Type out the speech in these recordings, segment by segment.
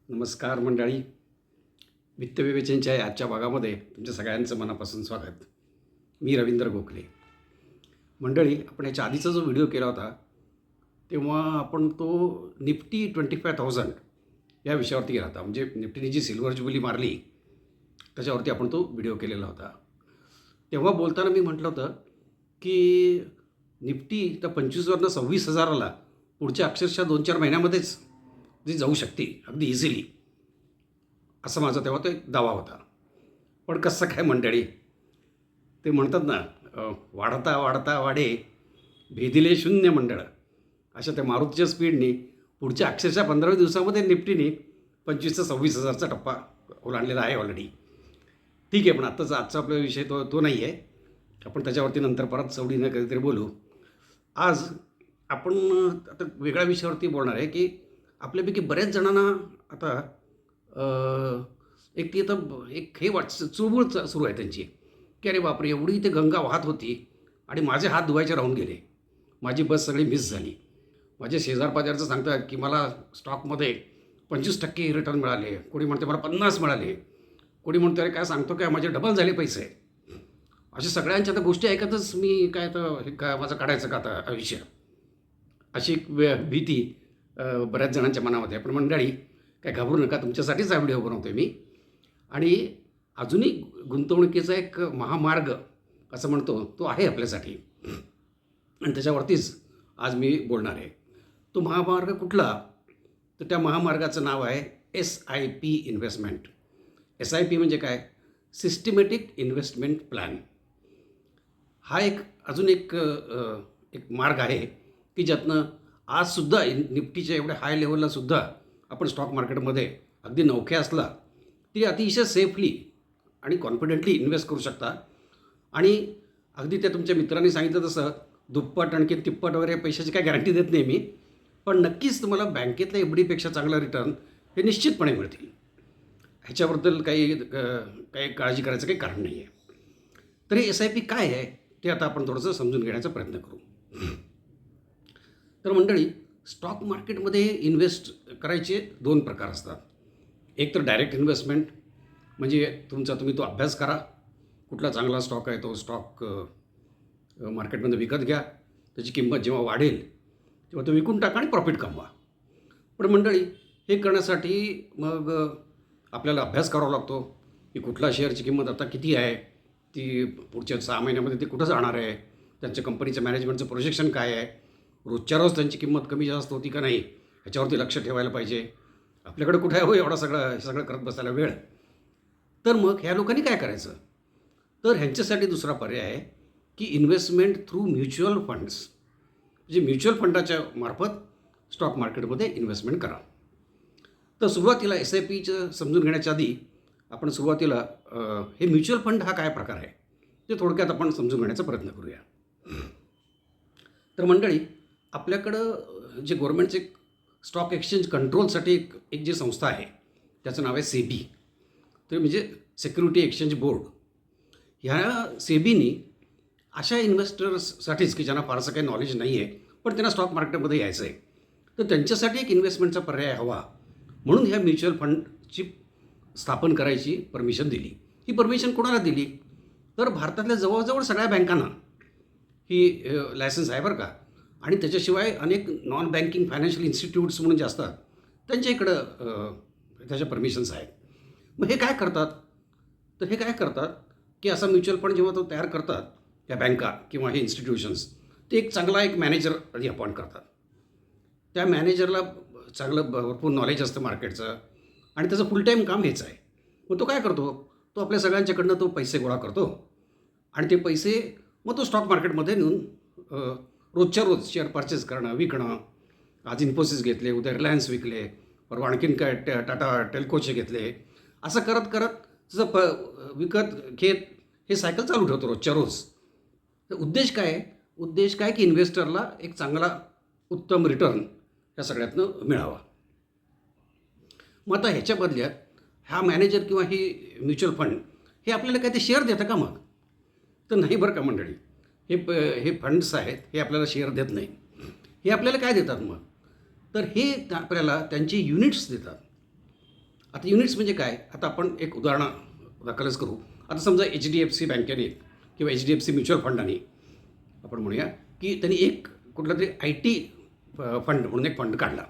नमस्कार मंडळी. वित्तविवेचनच्या या आजच्या भागामध्ये तुमच्या सगळ्यांचं मनापासून स्वागत. मी रवींद्र गोखले. मंडळी, आपण याच्या आधीचा जो व्हिडिओ केला होता तेव्हा आपण तो निफ्टी 25,000 या विषयावरती केला होता. म्हणजे निफ्टीने जी सिल्वर जुबिली मारली त्याच्यावरती आपण तो व्हिडिओ केलेला होता. तेव्हा बोलताना मी म्हटलं होतं की निफ्टी त्या 25वरनं 26,000ला पुढच्या अक्षरशः 2-4 महिन्यामध्येच जी जाऊ शकते अगदी इझिली, असं माझा तेव्हा तो एक दावा होता. पण कसं काय मंडळी, ते म्हणतात ना, वाढता वाढता वाढे भेदिले शून्य मंडळ, अशा त्या मारुतीच्या स्पीडनी पुढच्या अक्षरशः 15 दिवसामध्ये निफ्टीने 25 ते 26,000चा टप्पा ओलांडलेला आहे ऑलरेडी. ठीक आहे, पण आत्ताचा आपला विषय तो नाही आहे. आपण त्याच्यावरती नंतर परत सवडीनं कधीतरी बोलू. आज आपण आता वेगळ्या विषयावरती बोलणार आहे की आपल्यापैकी बऱ्याच जणांना आता एक हे चुळबुळ सुरू आहे त्यांची, की अरे बापरे, एवढी ते गंगा वाहत होती आणि माझे हात धुवायचे राहून गेले, माझी बस सगळी मिस झाली. माझे शेजारपाजारचं सांगतात की मला स्टॉकमध्ये 25% रिटर्न मिळाले, कोणी म्हणते मला 50 मिळाले, कोणी म्हणतो अरे काय सांगतो काय, माझे डबल झाले पैसे. अशा सगळ्यांच्या आता गोष्टी ऐकतच मी काय तर हे काय माझं काढायचं का आता आयुष्य, अशी एक भीती बऱ्याच जणांच्या मनामध्ये आहे. पण मंडळी, काय घाबरू नका, तुमच्यासाठीच हा व्हिडिओ बनवतो आहे मी. आणि अजूनही गुंतवणुकीचा एक महामार्ग असं म्हणतो तो आहे आपल्यासाठी, आणि त्याच्यावरतीच आज मी बोलणार आहे. तो महामार्ग कुठला, तर त्या महामार्गाचं नाव आहे SIP इन्व्हेस्टमेंट. SIP म्हणजे काय, सिस्टमॅटिक इन्व्हेस्टमेंट प्लॅन. हा अजून एक मार्ग आहे की ज्यातनं आजसुद्धा निफ्टीच्या एवढ्या हाय लेवललासुद्धा आपण स्टॉक मार्केटमध्ये अगदी नवखे असला तरी अतिशय सेफली आणि कॉन्फिडेंटली इन्व्हेस्ट करू शकता. आणि अगदी त्या तुमच्या मित्रांनी सांगितलं तसं दुप्पट आणखी तिप्पट वगैरे पैशाची काय गॅरंटी देत नाही मी, पण नक्कीच तुम्हाला बँकेतल्या FDपेक्षा चांगलं रिटर्न हे निश्चितपणे मिळतील. ह्याच्याबद्दल काही काळजी करायचं काही कारण नाही आहे. तरी SIP काय आहे ते आता आपण थोडंसं समजून घेण्याचा प्रयत्न करू. तर मंडळी, स्टॉक मार्केटमध्ये इन्व्हेस्ट करायचे 2 प्रकार असतात. एक तर डायरेक्ट इन्व्हेस्टमेंट, म्हणजे तुम्ही तो अभ्यास करा, कुठला चांगला स्टॉक आहे तो स्टॉक मार्केटमध्ये विकत घ्या, त्याची किंमत जेव्हा वाढेल तेव्हा तो विकून टाका आणि प्रॉफिट कमवा. पण मंडळी, हे करण्यासाठी मग आपल्याला अभ्यास करावा लागतो की कुठला शेअरची किंमत आता किती आहे, ती पुढच्या 6 महिन्यामध्ये ती कुठं जाणार आहे, त्यांच्या कंपनीचं मॅनेजमेंटचं प्रोजेक्शन काय आहे, रोजच्या रोज त्यांची किंमत कमी जास्त होती का नाही ह्याच्यावरती लक्ष ठेवायला पाहिजे. आपल्याकडे कुठे आहे हो एवढा सगळं करत बसायला वेळ. तर मग ह्या लोकांनी काय करायचं, तर ह्यांच्यासाठी दुसरा पर्याय आहे की इन्व्हेस्टमेंट थ्रू म्युच्युअल फंड्स, म्हणजे म्युच्युअल फंडाच्या मार्फत स्टॉक मार्केटमध्ये इन्व्हेस्टमेंट करा. तर सुरुवातीला SIPचं समजून घेण्याच्या आधी आपण सुरुवातीला हे म्युच्युअल फंड हा काय प्रकार आहे ते थोडक्यात आपण समजून घेण्याचा प्रयत्न करूया. तर मंडळी, आपल्याकडं जे गव्हर्नमेंटचे स्टॉक एक्सचेंज कंट्रोलसाठी एक जी संस्था आहे त्याचं नाव आहे SEBI, तर म्हणजे सिक्युरिटी एक्सचेंज बोर्ड. ह्या SEBIनी अशा इन्व्हेस्टर्ससाठीच की ज्यांना फारसं काही नॉलेज नाही आहे पण त्यांना स्टॉक मार्केटमध्ये यायचं आहे, तर त्यांच्यासाठी एक इन्व्हेस्टमेंटचा पर्याय हवा म्हणून ह्या म्युच्युअल फंडची स्थापन करायची परमिशन दिली. ही परमिशन कोणाला दिली, तर भारतातल्या जवळजवळ सगळ्या बँकांना ही लायसन्स आहे बरं का. आणि त्याच्याशिवाय अनेक नॉन बँकिंग फायनान्शियल इन्स्टिट्यूट्स म्हणून जे असतात त्यांच्या इकडं त्याच्या परमिशन्स आहेत. मग हे काय करतात की असा म्युच्युअल फंड जेव्हा तो तयार करतात त्या बँका किंवा हे इन्स्टिट्यूशन्स, ते एक मॅनेजर आधी अपॉइंट करतात. त्या मॅनेजरला चांगलं भरपूर नॉलेज असतं मार्केटचं आणि त्याचं फुल टाईम काम हेच आहे. मग तो काय करतो, तो आपल्या सगळ्यांच्याकडनं तो पैसे गोळा करतो आणि ते पैसे मग तो स्टॉक मार्केटमध्ये नेऊन रोजच्या रोज शेअर परचेस करणं, विकणं. आज इन्फोसिस घेतले, उद्या रिलायन्स विकले, परवा आणखीन काय टाटा टेल्कोचे घेतले, असं करत त्याचं विकत घेत हे सायकल चालू ठेवतो रोजच्या रोज. तर उद्देश काय की इन्व्हेस्टरला एक चांगला उत्तम रिटर्न या सगळ्यातनं मिळावा. मग आता ह्याच्या बदल्यात हा मॅनेजर किंवा ही म्युच्युअल फंड हे आपल्याला काय ते शेअर देतं का मग, तर नाही बरं का मंडळी. हे फंड्स आहेत हे आपल्याला शेअर देत नाही. हे आपल्याला काय देतात मग, तर हे आपल्याला त्यांचे युनिट्स देतात. आता युनिट्स म्हणजे काय, आता आपण एक दाखलच करू. आता समजा HDFC बँकेने किंवा HDFC म्युच्युअल फंडाने आपण म्हणूया की त्यांनी एक कुठला तरी IT फंड म्हणून एक फंड काढला.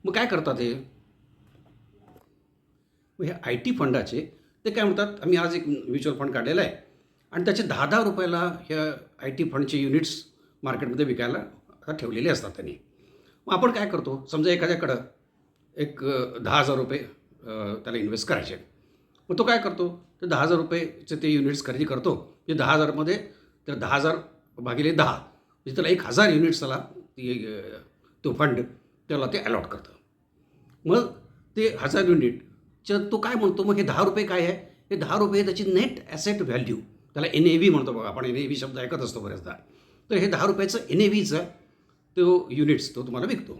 मग काय करतात हे, मग ह्या IT फंडाचे ते काय म्हणतात, आम्ही आज एक म्युच्युअल फंड काढलेला आहे आणि त्याचे 10-10 रुपयाला ह्या IT फंडचे युनिट्स मार्केटमध्ये विकायला आता ठेवलेले असतात त्यांनी. मग आपण काय करतो, समजा एखाद्याकडं एक 10,000 रुपये त्याला इन्व्हेस्ट करायचे. मग तो काय करतो, ते 10,000 रुपयेचे ते युनिट्स खरेदी करतो. म्हणजे 10,000मध्ये तर 10,000 भागिले 10 म्हणजे त्याला 1,000 युनिट्स त्याला तो फंड त्याला ते अलॉट करतं. मग ते 1,000 युनिटचं तो काय म्हणतो, मग हे 10 रुपये काय आहे, हे 10 रुपये त्याची नेट ॲसेट व्हॅल्यू, त्याला NAV म्हणतो बघा, आपण NAV शब्द ऐकत असतो बऱ्याचदा. तर हे 10 रुपयाचं NAVचं तो युनिट्स तो तुम्हाला विकतो.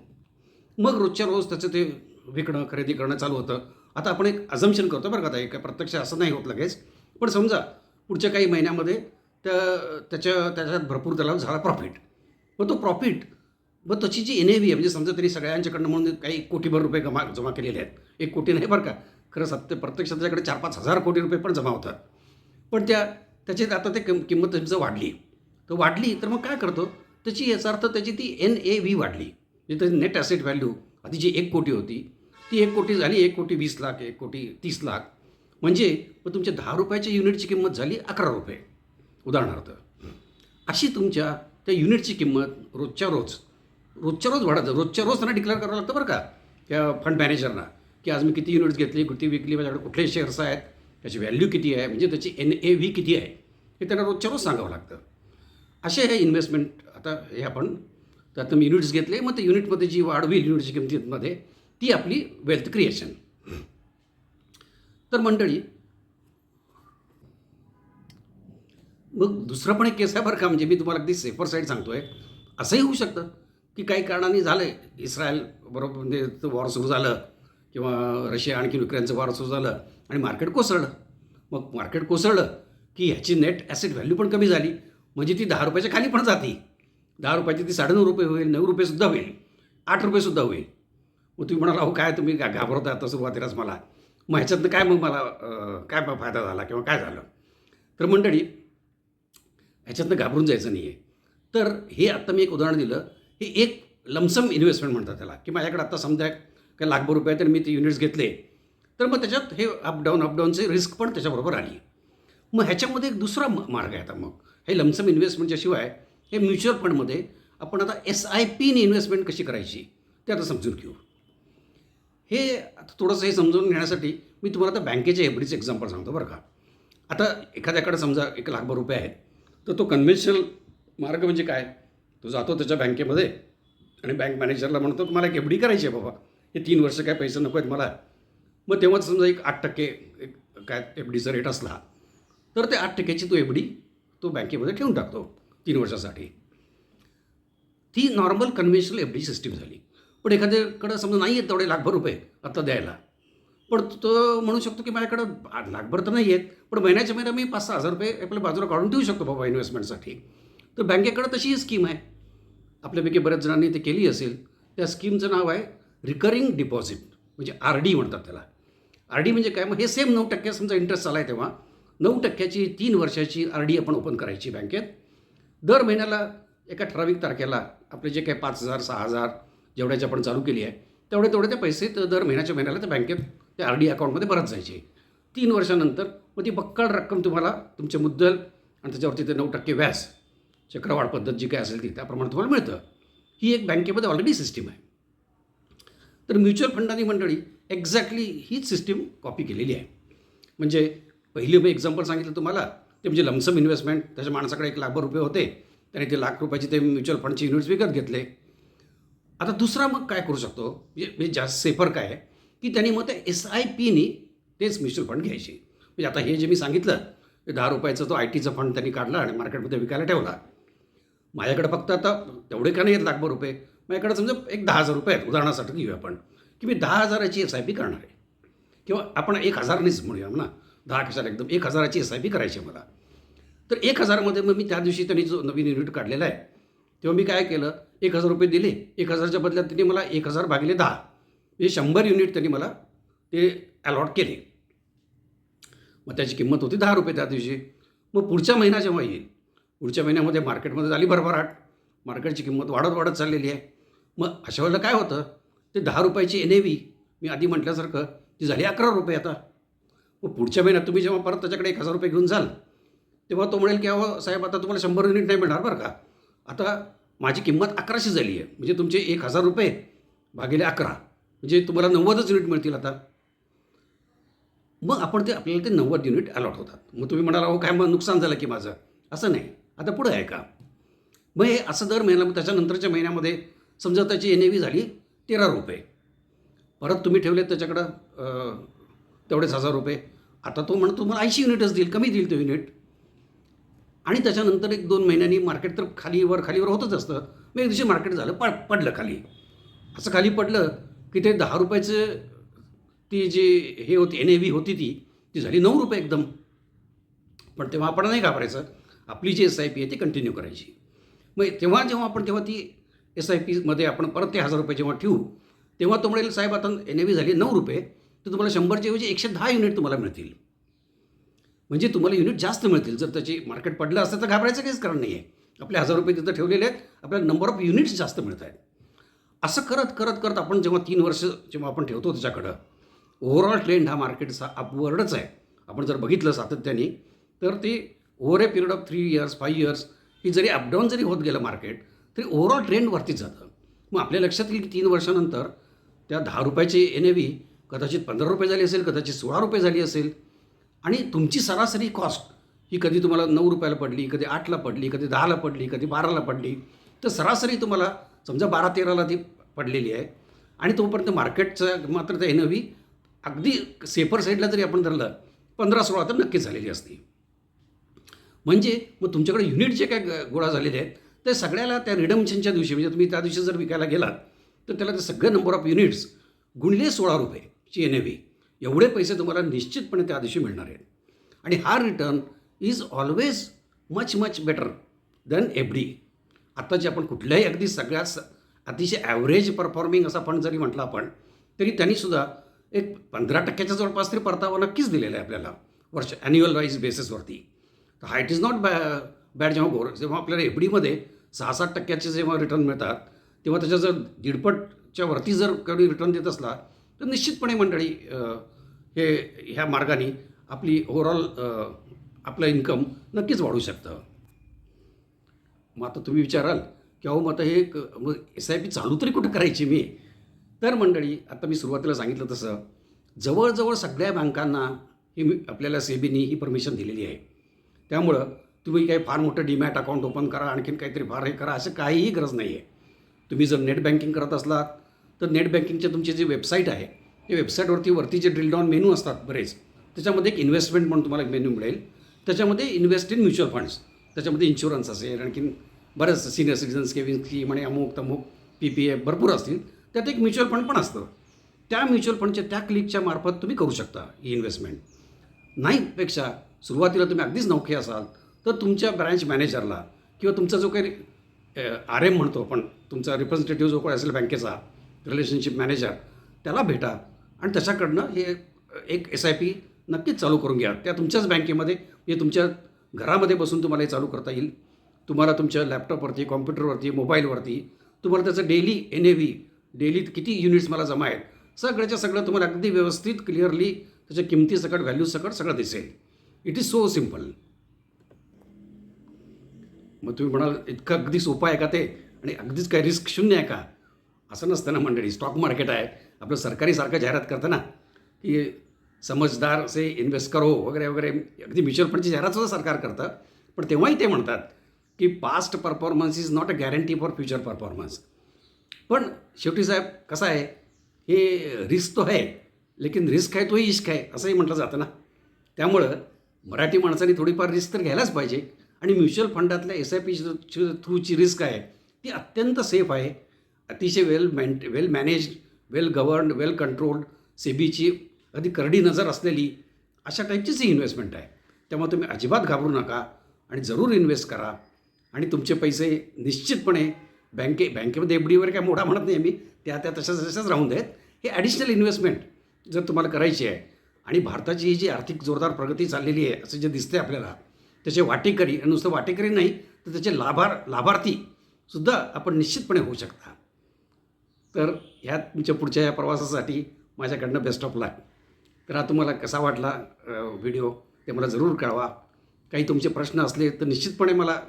मग रोजच्या रोज त्याचं ते विकणं खरेदी करणं चालू होतं. आता आपण एक अझम्पशन करतो बरं का, आता काय प्रत्यक्ष असं नाही होत लगेच, पण समजा पुढच्या काही महिन्यामध्ये त्याच्यात भरपूर त्याला झाला प्रॉफिट. मग तो प्रॉफिट, मग त्याची जी NAV आहे, म्हणजे समजा तरी सगळ्यांच्याकडनं म्हणून काही कोटीभर रुपये जमा केलेले आहेत. 1 कोटी नाही बरं का, खरं प्रत्यक्षात त्याच्याकडे 4-5 हजार कोटी रुपये पण जमा होतात. पण त्याच्यात आता ते किंमत जर वाढली तर मग काय करतो, त्याची याचा अर्थ त्याची ती NAV वाढली. म्हणजे त्याची नेट ॲसेट व्हॅल्यू आधी जी 1 कोटी होती ती 1 कोटी झाली 1,20,00,000, 1,30,00,000. म्हणजे मग तुमच्या 10 रुपयाच्या युनिटची किंमत झाली 11 रुपये उदाहरणार्थ. अशी तुमच्या त्या युनिटची किंमत रोजच्या रोज वाढत, रोजच्या रोज त्यांना डिक्लेअर करावं लागतं बरं का त्या फंड मॅनेजरना, की आज मी किती युनिट्स घेतली, किती विकली, माझ्याकडे कुठले शेअर्स आहेत, त्याची व्हॅल्यू किती आहे, म्हणजे त्याची NAV किती आहे, हे त्यांना रोजच्या रोज सांगावं लागतं. असे हे इन्व्हेस्टमेंट, आता हे आपण त्यात मी युनिट्स घेतले, मग ते युनिटमध्ये जी वाढ होईल युनिटची किमतीमध्ये ती आपली वेल्थ क्रिएशन. तर मंडळी, मग दुसरं पण एक केस आहे बरं का, म्हणजे मी तुम्हाला अगदी सेफर साईड सांगतो आहे. असंही होऊ शकतं की काही कारणाने झालं आहे, इस्रायल बरोबर म्हणजे वॉर सुरू झालं किंवा रशिया आणखी युक्रेनचं वॉर सुरू झालं आणि मार्केट कोसळलं. मग मार्केट कोसळलं की ह्याची नेट ॲसेट व्हॅल्यू पण कमी झाली, म्हणजे ती 10 रुपयाच्या खाली पण जाते. 10 रुपयाची ती 9.5 रुपये होईल, 9 रुपयेसुद्धा होईल, 8 रुपयेसुद्धा होईल. मग तुम्ही म्हणाला, अहो काय तुम्ही घाबरता आता सुरुवातीलाच मला, मग ह्याच्यातनं काय, मग मला काय फायदा झाला किंवा काय झालं. तर मंडळी, ह्याच्यातनं घाबरून जायचं नाही आहे. तर हे आत्ता मी एक उदाहरण दिलं, हे एक लमसम इन्व्हेस्टमेंट म्हणतात त्याला, की माझ्याकडे आत्ता समजा काय लाखभर रुपये तर मी ते युनिट्स घेतले, तर मग त्याच्यात हे अपडाऊनची रिस्क पण त्याच्याबरोबर आली. मग ह्याच्यामध्ये एक दुसरा मार्ग आहे. आता मग हे लमसम इन्व्हेस्टमेंटच्या शिवाय हे म्युच्युअल फंडमध्ये आपण आता SIPने इन्व्हेस्टमेंट कशी करायची ते आता समजून घेऊ. हे आता थोडंसं हे समजून घेण्यासाठी मी तुम्हाला आता बँकेच्या FDचं एक्झाम्पल सांगतो बरं का. आता एखाद्याकडे समजा 1 लाखभर रुपये आहेत, तर तो कन्व्हेन्शनल मार्ग म्हणजे काय, तो जातो त्याच्या बँकेमध्ये आणि बँक मॅनेजरला म्हणतो की मला एक FD करायची आहे बाबा, हे 3 वर्ष काय पैसे नको आहेत मला. मग तेव्हाच समजा एक 8% काय FDचा रेट असला, तर ते 8%ची तो FD तो बँकेमध्ये ठेवून टाकतो 3 वर्षासाठी. ती नॉर्मल कन्व्हेन्शनल FD सिस्टीम झाली. पण एखाद्याकडं समजा नाही आहेत तेवढे लाखभर रुपये आत्ता द्यायला, पण तो म्हणू शकतो की माझ्याकडं लाखभर तर नाही आहेत, पण महिन्याच्या महिना मी 5-6 हजार रुपये आपल्या बाजूला काढून ठेवू शकतो बाबा इन्व्हेस्टमेंटसाठी. तर बँकेकडं तशी ही स्कीम आहे. आपल्यापैकी बऱ्याच जणांनी ते केली असेल. त्या स्कीमचं नाव आहे रिकरिंग डिपॉझिट, म्हणजे RD म्हणतात त्याला. RD म्हणजे काय, मग हे सेम 9% समजा इंटरेस्ट चालला आहे तेव्हा 9%ची 3 वर्षाची RD आपण ओपन करायची बँकेत. दर महिन्याला एका ठराविक तारखेला आपले जे काही 5,000 6,000 जेवढ्याची आपण चालू केली आहे तेवढे ते पैसे तर दर महिन्याला त्या बँकेत त्या RD अकाउंटमध्ये भरत जायचे. 3 वर्षानंतर मग ती बक्कळ रक्कम तुम्हाला तुमचे मुद्दल आणि त्याच्यावरती ते 9% व्याज, चक्रवाढ पद्धत जी काय असेल ती त्याप्रमाणे तुम्हाला मिळतं. ही एक बँकेमध्ये ऑलरेडी सिस्टीम आहे. तर म्युच्युअल फंडांनी मंडळी एक्झॅक्टली हीच सिस्टीम कॉपी केलेली आहे. म्हणजे पहिली मी एक्झाम्पल सांगितलं तुम्हाला, ते म्हणजे लमसम इन्व्हेस्टमेंट. त्याच्या माणसाकडे 1 लाखभर रुपये होते, त्याने ते लाख रुपयाचे ते म्युच्युअल फंडचे युनिट्स विकत घेतले. आता दुसरा मग काय करू शकतो, म्हणजे जास्त सेफर काय आहे की त्यांनी मग ते SIPनी तेच म्युच्युअल फंड घ्यायचे. म्हणजे आता हे जे मी सांगितलं ते 10 रुपयाचा तो ITचा फंड त्यांनी काढला आणि मार्केटमध्ये विकायला ठेवला. माझ्याकडे फक्त आता तेवढे का नाही आहेत लाखभर रुपये, माझ्याकडे समजा एक 10,000 रुपये आहेत उदाहरणासाठी घेऊ आपण, की मी 10,000ची SIP करणार आहे. किंवा आपण 1,000नीच म्हणूया ना, 10 कशाला एकदम 1,000ची SIP करायची आहे मला. तर 1,000मध्ये मग मी त्या दिवशी त्यांनी जो नवीन युनिट काढलेला आहे तेव्हा मी काय केलं, 1,000 रुपये दिले. 1,000च्या बदल्यात त्यांनी मला 1,000 भागिले 10 म्हणजे 100 युनिट त्यांनी मला ते अलॉट केले. मग त्याची किंमत होती ₹10 त्या दिवशी. मग पुढच्या महिना जेव्हा येईल, पुढच्या महिन्यामध्ये मार्केटमध्ये झाली भरभराट, मार्केटची किंमत वाढत वाढत चाललेली आहे. मग अशा वेळेला काय होतं, ते ₹10ची NAV मी आधी म्हटल्यासारखं ती झाली ₹11 आता. मग पुढच्या महिन्यात तुम्ही जेव्हा परत त्याच्याकडे ₹1000 घेऊन जाल, तेव्हा तो म्हणेल की अहो साहेब, आता तुम्हाला 100 युनिट नाही मिळणार बरं का, आता माझी किंमत 1100 झाली आहे. म्हणजे तुमचे ₹1000 भागिले 11 म्हणजे तुम्हाला 90च युनिट मिळतील आता. मग आपल्याला ते 90 युनिट अलॉट होतात. मग तुम्ही म्हणाला अहो काय मग नुकसान झालं की माझं, असं नाही. आता पुढं आहे का, मग हे असं दर महिन्याला, मग त्याच्यानंतरच्या महिन्यामध्ये समजा त्याची NAV झाली ₹13. परत तुम्ही ठेवलेत त्याच्याकडं तेवढेच ₹1000. आता तो म्हणतो तुम्हाला 80 युनिटच देईल, कमी देईल ते युनिट. आणि त्याच्यानंतर 1-2 महिन्यांनी मार्केट तर खालीवर खालीवर होतच असतं. मग एक दिवशी मार्केट झालं पडलं खाली. असं खाली पडलं की ते ₹10चं ती जी हे होती NAV होती ती झाली ₹9 एकदम. पण तेव्हा आपण नाही घाबरायचं, आपली जी SIP आहे ती कंटिन्यू करायची. मग जेव्हा ती SIPमध्ये आपण परत ते ₹1000 जेव्हा ठेवू, तेव्हा तो म्हणेल साहेब आता NAV झाली ₹9, तर तुम्हाला 100च्या ऐवजी 110 युनिट तुम्हाला मिळतील. म्हणजे तुम्हाला युनिट जास्त मिळतील. जर त्याची मार्केट पडलं असतं तर घाबरायचं काहीच कारण नाही आहे. आपले ₹1000 तिथं ठेवलेले आहेत, आपल्याला नंबर ऑफ युनिट्स जास्त मिळत आहेत. असं करत करत करत आपण जेव्हा 3 वर्ष जेव्हा आपण ठेवतो त्याच्याकडं, ओव्हरऑल ट्रेंड हा मार्केटचा अपवर्डच आहे. आपण जर बघितलं सातत्याने, तर ते over a period of 3 years 5 years ही जरी अपडाऊन जरी होत गेलं मार्केट, तरी ओव्हरऑल ट्रेंड वरतीच जातं. मग आपल्या लक्षात येईल की 3 वर्षानंतर त्या ₹10ची NAV कदाचित ₹15 झाली असेल, कदाचित ₹16 झाली असेल. आणि तुमची सरासरी कॉस्ट ही कधी तुम्हाला ₹9ला पडली, कधी 8ला पडली, कधी 10ला पडली, कधी 12ला पडली. तर सरासरी तुम्हाला समजा 12-13ला ती पडलेली आहे. आणि तोपर्यंत मार्केटचं मात्र त्या NAV अगदी सेफर साईडला जरी आपण धरलं 15-16 तर नक्कीच झालेली असते. म्हणजे मग तुमच्याकडे युनिट जे काय गोळा झालेले आहेत, ते सगळ्याला त्या रिडम्पशनच्या दिवशी, म्हणजे तुम्ही त्या दिवशी जर विकायला गेलात, तर त्याला ते सगळे नंबर ऑफ युनिट्स गुणिले ₹16ची NAV, एवढे पैसे तुम्हाला निश्चितपणे त्या दिवशी मिळणार आहेत. आणि हा return is always much much better than FD. आत्ताची आपण कुठल्याही अगदी सगळ्यात अतिशय ॲव्हरेज परफॉर्मिंग असा फंड जरी म्हटलं आपण, तरी त्यांनीसुद्धा एक 15% जवळपास तरी परतावा नक्कीच दिलेला आहे आपल्याला ॲन्युअल वाईज बेसिसवरती. तर हा इट इज नॉट बॅड. जेव्हा आपल्याला FDमध्ये 6-7% जेव्हा रिटर्न मिळतात, तेव्हा त्याच्या जर 1.5च्या वरती जर कधी रिटर्न देत असला, तर निश्चितपणे मंडळी ह्या मार्गाने आपली ओव्हरऑल आपलं इन्कम नक्कीच वाढू शकतं. मग आता तुम्ही विचाराल की अहो मग आता हे मग SIP चालू तरी कुठं करायची मी? तर मंडळी, आता मी सुरुवातीला सांगितलं तसं जवळजवळ सगळ्या बँकांना आपल्याला SEBीनी ही परमिशन दिलेली आहे. त्यामुळं तुम्ही काही फार मोठं डीमॅट अकाउंट ओपन करा, आणखीन काहीतरी फार हे करा, असं काहीही गरज नाही आहे. तुम्ही जर नेट बँकिंग करत असलात, तर नेट बँकिंगचे तुमची जी वेबसाईट आहे, त्या वेबसाईटवरती जे ड्रिल डाऊन मेनू असतात बरेच, त्याच्यामध्ये एक इन्व्हेस्टमेंट म्हणून तुम्हाला एक मेन्यू मिळेल. त्याच्यामध्ये इन्व्हेस्ट इन म्युच्युअल फंड्स, त्याच्यामध्ये इन्शुरन्स असेल, आणखीन बरेच सीनियर सिटीजन सेव्हिंग स्कीम आणि अमुक तमुक PPF भरपूर असतील. त्यात एक म्युच्युअल फंड पण असतं. त्या म्युच्युअल फंडच्या त्या क्लिकच्या मार्फत तुम्ही करू शकता ही इन्व्हेस्टमेंट. नाहीपेक्षा सुरुवातीला तुम्ही अगदीच नवखे असाल, तर तुमच्या ब्रँच मॅनेजरला किंवा तुमचा जो काही RM म्हणतो आपण, तुमचा रिप्रेझेंटेटिव्ह जो कोणी असेल बँकेचा, रिलेशनशिप मॅनेजर, त्याला भेटा आणि त्याच्याकडनं हे एक SIP नक्कीच चालू करून घ्या. त्या तुमच्याच बँकेमध्ये, म्हणजे तुमच्या घरामध्ये बसून तुम्हाला हे चालू करता येईल. तुम्हाला तुमच्या लॅपटॉपवरती, कॉम्प्युटरवरती, मोबाईलवरती तुम्हाला त्याचं डेली NAV, डेली किती युनिट्स मला जमा आहेत, सगळ्याच्या सगळं तुम्हाला अगदी व्यवस्थित क्लिअरली त्याच्या किमतीसकट, व्हॅल्यूसकट सगळं दिसेल. It is so simple. मग तुम्ही म्हणाल इतकं अगदी सोपं आहे का ते, आणि अगदीच काय रिस्क शून्य आहे का? असं नसतं ना मंडळी. स्टॉक मार्केट आहे, आपलं सरकारी सारखं जाहिरात करतं ना की समजदार से इन्व्हेस्ट करो वगैरे वगैरे. अगदी म्युच्युअल फंडची जाहिरातसुद्धा सरकार करतं. पण तेव्हाही ते म्हणतात की past performance is not a guarantee for future performance. पण शेवटी साहेब कसं आहे, हे रिस्क तो आहे, लेकिन रिस्क आहे तोही इश्क आहे, असंही म्हटलं जातं ना. त्यामुळं मराठी माणसांनी थोडीफार रिस्क तर घ्यायलाच पाहिजे. आणि म्युच्युअल फंडातल्या SIP थ्रूची रिस्क आहे ती अत्यंत सेफ आहे. अतिशय वेल मॅनेज्ड, वेल गव्हर्न्ड, वेल कंट्रोल्ड, SEBीची अगदी करडी नजर असलेली अशा टाईपचीच ही इन्व्हेस्टमेंट आहे. त्यामुळे तुम्ही अजिबात घाबरू नका आणि जरूर इन्व्हेस्ट करा. आणि तुमचे पैसे निश्चितपणे बँकेमध्ये FDवर काय मोठा म्हणत नाही मी, त्या तशाच राहून देत. हे ॲडिशनल इन्व्हेस्टमेंट जर तुम्हाला करायची आहे आणि भारताची ही जी आर्थिक जोरदार प्रगती चाललेली आहे असं जे दिसते आपल्याला, त्याचे वाटेकरी आणि नुसतं वाटेकरी नाही तर त्याचे लाभार्थीसुद्धा आपण निश्चितपणे होऊ शकता. तर ह्या तुमच्या पुढच्या या प्रवासासाठी माझ्याकडनं बेस्ट ऑफ लक. तर हा तुम्हाला कसा वाटला व्हिडिओ ते मला जरूर कळवा. काही तुमचे प्रश्न असले तर निश्चितपणे मला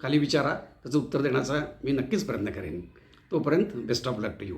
खाली विचारा, त्याचं उत्तर देण्याचा मी नक्कीच प्रयत्न करेन. तोपर्यंत best of luck to you.